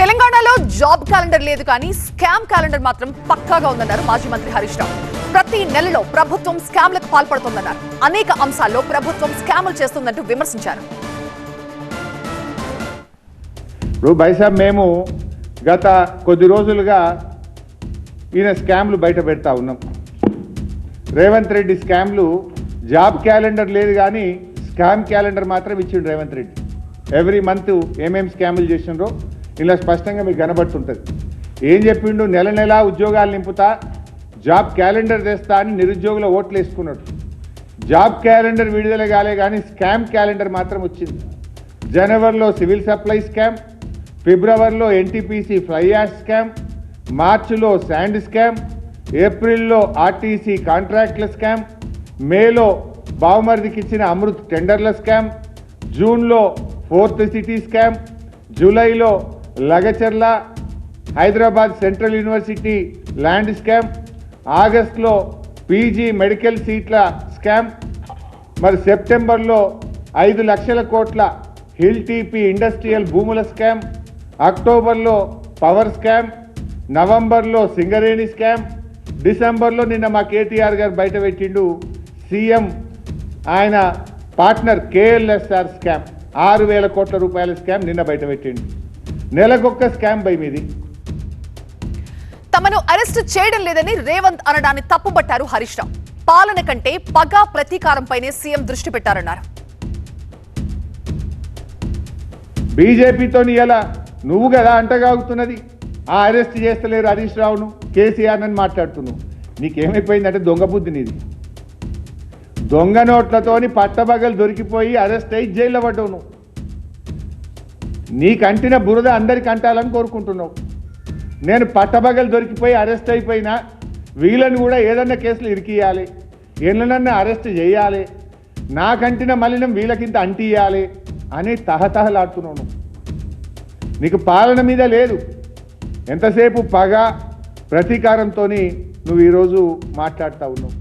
తెలంగాణలో job calendar లేదు కానీ స్కామ్ క్యాలెండర్ మాత్రం పక్కాగా ఉందన్నారు మాజీ మంత్రి హరీష్ రావు. ప్రతి నెలలో ప్రభుత్వం స్కామ్లకు పాల్పడుతోందన్నారు. అనేక అంశాల్లో ప్రభుత్వం స్కాములు చేస్తుందంటూ విమర్శించారు. మేము గత కొద్ది రోజులుగా ఈయన స్కామ్లు బయట పెడతా ఉన్నాం. రేవంత్ రెడ్డి స్కామ్లు జాబ్ క్యాలెండర్ లేదు కానీ స్కామ్ క్యాలెండర్ మాత్రం ఇచ్చిండు రేవంత్ రెడ్డి. ఎవ్రీ మంత్ ఏమేమి స్కాములు చేసిండ్రో ఇలా స్పష్టంగా మీకు కనబడుతుంటుంది. ఏం చెప్పిండు, నెల నెలా ఉద్యోగాలు నింపుతా, జాబ్ క్యాలెండర్ తెస్తా అని నిరుద్యోగుల ఓట్లు వేసుకున్నాడు. జాబ్ క్యాలెండర్ విడుదల కాలే కానీ స్కామ్ క్యాలెండర్ మాత్రం వచ్చింది. జనవరిలో సివిల్ సప్లై స్కామ్, ఫిబ్రవరిలో ఎన్టీపీసీ ఫ్లై యాష్ స్కామ్, మార్చిలో శాండ్ స్కామ్, ఏప్రిల్లో ఆర్టీసీ కాంట్రాక్ట్ల స్కామ్, మేలో బావమర్దికి ఇచ్చిన అమృత్ టెండర్ల స్కామ్, జూన్లో ఫోర్త్ సిటీ స్కామ్, జూలైలో Lagacharla Hyderabad central university land scam, ఆగస్టులో పీజీ మెడికల్ సీట్ల స్కామ్, మరి సెప్టెంబర్లో 5 లక్షల కోట్ల హిల్ టీపీ ఇండస్ట్రియల్ భూముల స్కామ్, అక్టోబర్లో పవర్ స్కామ్, నవంబర్లో సింగరేణి స్కామ్, డిసెంబర్లో నిన్న మా కేటీఆర్ గారు బయట పెట్టిండు సీఎం ఆయన పార్ట్నర్ కేఎల్ఎస్ఆర్ స్కామ్, 6,000 కోట్ల రూపాయల స్కామ్ నిన్న బయట పెట్టిండు. నెలకొక్క స్కామ్ బై మీది. తమను అరెస్ట్ చేయడం లేదని రేవంత్ అనడాన్ని తప్పుబట్టారు హరీష్ రావు. పాలన కంటే పగ ప్రతీకారంపైనే సీఎం దృష్టి పెట్టారన్నారు. బీజేపీతో ఇలా నువ్వు కదా అంటగాగుతున్నది, ఆ అరెస్ట్ చేస్తలేరు హరీష్ రావును, కేసీఆర్ అని మాట్లాడుతున్నావు. నీకేమైపోయిందంటే దొంగ బుద్ధి నీది. దొంగ నోట్లతోని పట్టబగలు దొరికిపోయి అరెస్ట్ అయ్యి జైల్లో పడ్డావు. నువ్వు నీకంటిన బురద అందరికి అంటాలని కోరుకుంటున్నావు. నేను పట్టబగలు దొరికిపోయి అరెస్ట్ అయిపోయినా వీళ్ళని కూడా ఏదన్నా కేసులు ఇరికియాలి, వీళ్ళనన్నా అరెస్ట్ చేయాలి, నాకంటిన మలినం వీళ్ళకింత అంటియాలి అని తహతహలాడుతున్నావు. నీకు పాలన మీద లేదు, ఎంతసేపు పగ ప్రతీకారంతో నువ్వు ఈరోజు మాట్లాడుతూ ఉన్నావు.